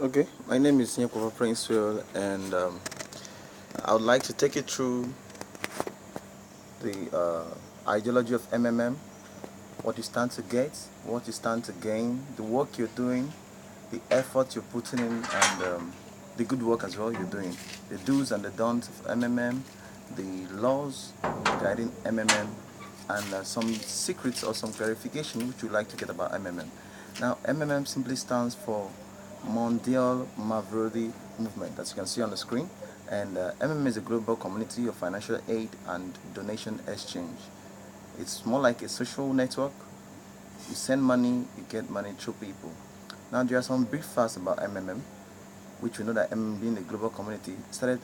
Okay, my name is Ihekwoaba PRINCEWILL, and I would like to take you through the ideology of MMM, what you stand to get, what you stand to gain, the work you're doing, the effort you're putting in, and the good work as well you're doing, the do's and the don'ts of MMM, the laws guiding MMM, and some secrets or some clarification which you'd like to get about MMM. Now, MMM simply stands for Mondial Mavrodi Movement, as you can see on the screen, and MMM is a global community of financial aid and donation exchange. It's more like a social network. You send money, you get money through people. Now, there are some brief facts about MMM, which we know that MMM, being a global community, started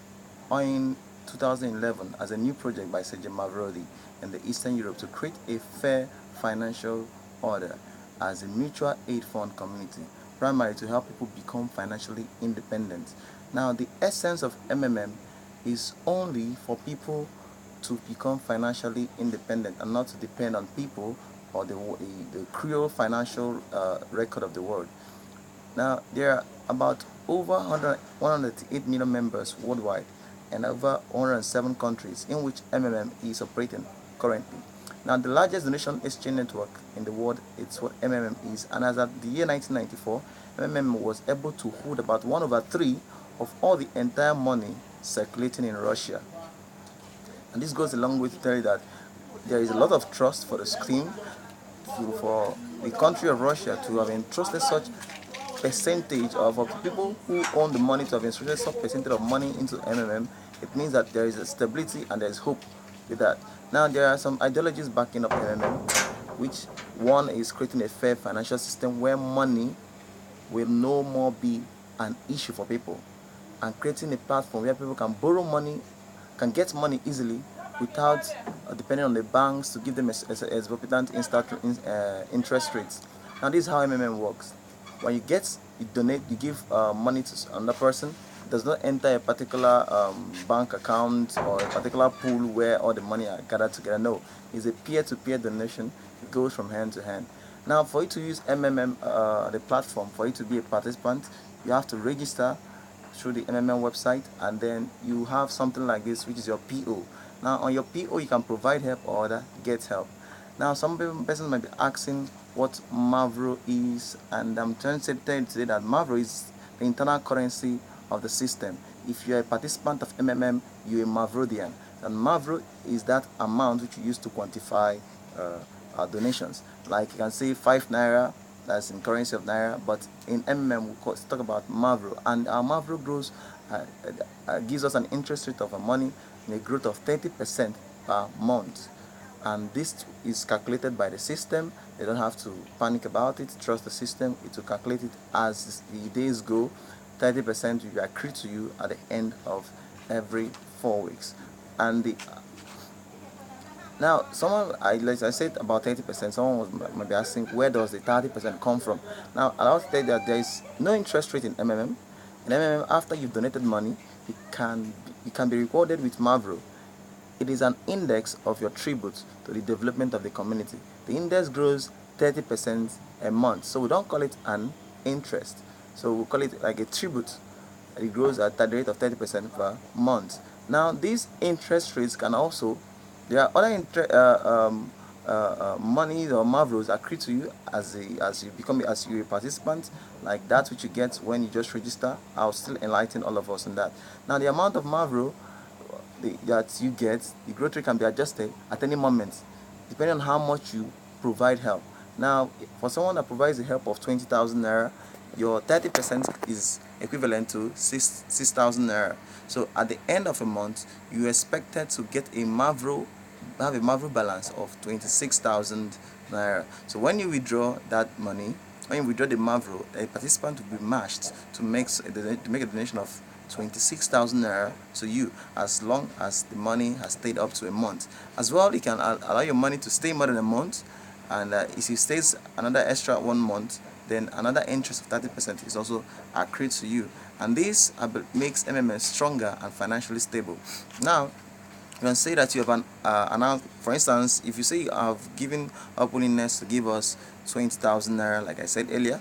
in 2011 as a new project by Sergei Mavrodi in the Eastern Europe to create a fair financial order as a mutual aid fund community, primarily to help people become financially independent. Now, the essence of MMM is only for people to become financially independent and not to depend on people or the cruel financial record of the world. Now, there are about over 108 million members worldwide and over 107 countries in which MMM is operating currently. Now, the largest donation exchange network in the world is what MMM is, and as at the year 1994, MMM was able to hold about 1/3 of all the entire money circulating in Russia. And this goes a long way to tell you that there is a lot of trust for the scheme, for the country of Russia to have entrusted such percentage of people who own the money to have entrusted such percentage of money into MMM. It means that there is a stability and there is hope with that. Now, there are some ideologies backing up MMM, which one is creating a fair financial system where money will no more be an issue for people, and creating a platform where people can borrow money, can get money easily without depending on the banks to give them exorbitant interest rates. Now, this is how MMM works. When you donate, you give money to another person. It does not enter a particular bank account or a particular pool where all the money are gathered together. No, it's a peer-to-peer donation. It goes from hand to hand. Now, for you to use MMM, the platform, for you to be a participant, you have to register through the MMM website, and then you have something like this, which is your PO. Now, on your PO, you can provide help or get help. Now, some persons might be asking what Mavro is, and I'm trying to tell you today that Mavro is the internal currency of the system. If you're a participant of MMM, you're a Mavrodian, and Mavro is that amount which you use to quantify our donations. Like you can say 5 naira, that's in currency of naira, but in MMM we talk about Mavro, and our Mavro grows, gives us an interest rate of our money in a growth of 30% per month. And this is calculated by the system. They don't have to panic about it. Trust the system. It will calculate it as the days go. 30% will be accrued to you at the end of every 4 weeks. And now, like I said, about 30%. Might be asking, where does the 30% come from? Now, I'll tell you that there is no interest rate in MMM. In MMM, after you've donated money, you can be rewarded with Mavro. It is an index of your tribute to the development of the community. The index grows 30% a month, so we don't call it an interest. So we call it like a tribute. It grows at the rate of 30% per month. Now, these interest rates can also, there are other money or Mavros accrue to you as you're a participant, like that which you get when you just register. I'll still enlighten all of us on that. Now, the amount of Mavro that you get, the growth rate can be adjusted at any moment, depending on how much you provide help. Now, for someone that provides a help of 20,000 naira, your 30% is equivalent to 6,000 naira. So at the end of a month, you expected to get have a Mavro balance of 26,000 naira. So when you withdraw that money, when you withdraw the Mavro, a participant will be matched to make a donation of 26,000 naira to you, as long as the money has stayed up to a month. As well, you can allow your money to stay more than a month, and if it stays another extra 1 month, then another interest of 30% is also accrued to you, and this makes MMM stronger and financially stable. Now, you can say that you have for instance, if you say you have given up willingness to give us 20,000 naira, like I said earlier,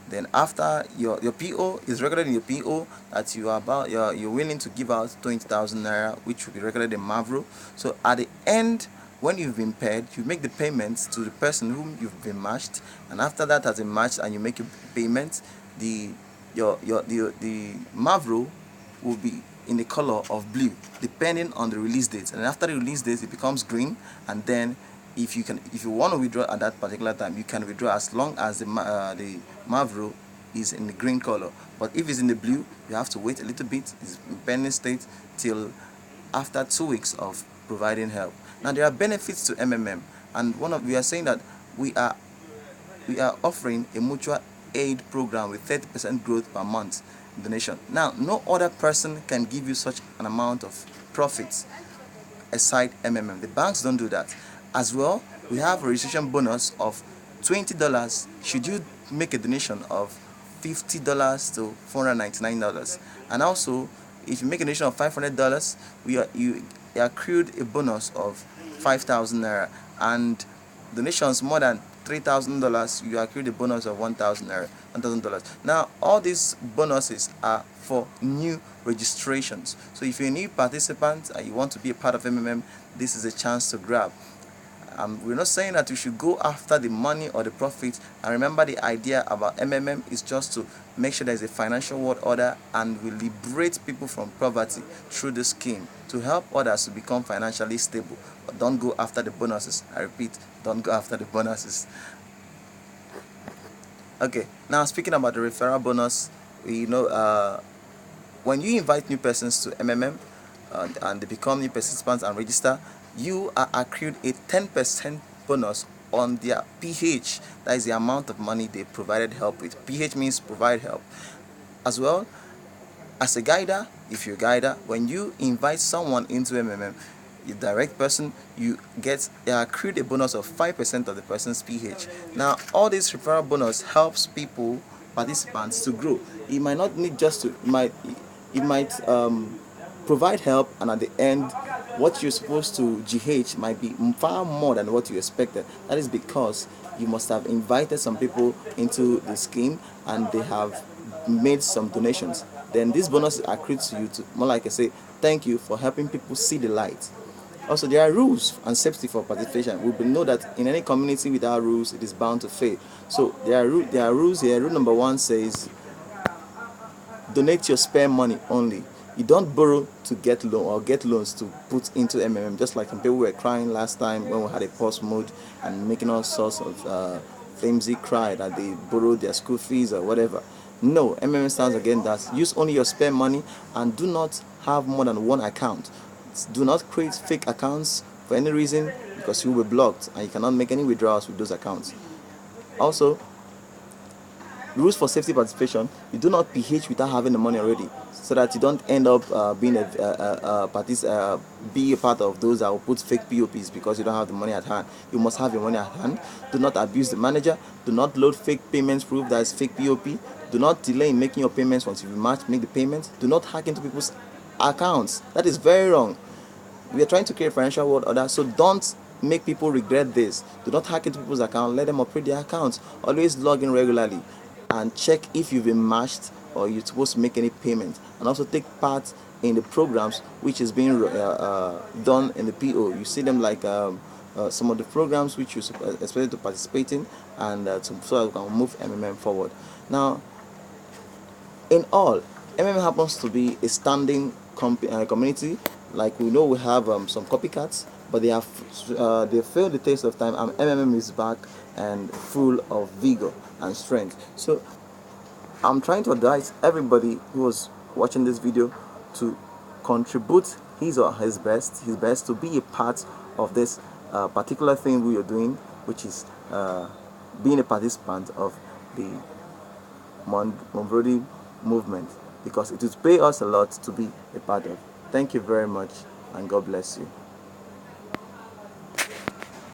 Then after your PO is recorded in your PO that you're willing to give out 20,000 naira, which will be recorded in Mavro. So at the end, when you've been paid, you make the payments to the person whom you've been matched, and after that has been matched and you make your payment, the Mavro will be in the color of blue depending on the release date, and after the release date it becomes green. And then if you want to withdraw at that particular time, you can withdraw as long as the Mavro is in the green color. But if it's in the blue, you have to wait a little bit. It's in pending state till after 2 weeks of providing help. Now there are benefits to MMM, and we are saying that we are offering a mutual aid program with 30% growth per month donation. Now, no other person can give you such an amount of profits aside MMM. The banks don't do that. As well, we have a registration bonus of $20 should you make a donation of $50 to $499. And also, if you make a donation of $500, you accrued a bonus of 5,000 naira, and donations more than $3,000, you accrue a bonus of 1,000 naira, $1,000. Now, all these bonuses are for new registrations. So if you're a new participant and you want to be a part of MMM, this is a chance to grab. We're not saying that you should go after the money or the profit. And remember, the idea about MMM is just to make sure there's a financial world order, and we liberate people from poverty through the scheme to help others to become financially stable. But don't go after the bonuses. I repeat, don't go after the bonuses. Okay, now speaking about the referral bonus, when you invite new persons to MMM and they become new participants and register, you are accrued a 10% bonus on their PH. That is the amount of money they provided help with. PH means provide help. As well, as a guider, if you're a guider, when you invite someone into MMM, you direct person, you accrued a bonus of 5% of the person's PH. Now, all this referral bonus helps participants to grow. It might not need just to, it might provide help, and at the end, what you're supposed to GH might be far more than what you expected. That is because you must have invited some people into the scheme and they have made some donations. Then this bonus is accrued to you to, more like I say, thank you for helping people see the light. Also, there are rules and safety for participation. We know that in any community without rules, it is bound to fail. So there are rules here. Rule number 1 says, donate your spare money only. You don't borrow to get loan or get loans to put into MMM. Just like people were crying last time when we had a pause mode and making all sorts of flimsy cry that they borrowed their school fees or whatever. No, MMM stands against that. Use only your spare money and do not have more than one account. Do not create fake accounts for any reason, because you will be blocked and you cannot make any withdrawals with those accounts. Also, rules for safety participation: you do not PH without having the money already, so that you don't end up being be a part of those that will put fake POPs because you don't have the money at hand. You must have your money at hand. Do not abuse the manager. Do not load fake payments proof that is fake POP. Do not delay in making your payments. Once you've matched, make the payments. Do not hack into people's accounts. That is very wrong. We are trying to create a financial world order, so don't make people regret this. Do not hack into people's accounts. Let them operate their accounts. Always log in regularly and check if you've been matched or you're supposed to make any payment, and also take part in the programs which is being done in the PO. You see them like some of the programs which you're expected to participate in, and so that we can move MMM forward. Now, in all, MMM happens to be a standing community. Like, we know we have some copycats, but they failed the test of time, and MMM is back and full of vigor and strength. So I'm trying to advise everybody who was watching this video to contribute his or his best to be a part of this particular thing we are doing, which is being a participant of the Monbrodi movement, because it will pay us a lot to be a part of. Thank you very much, and God bless you.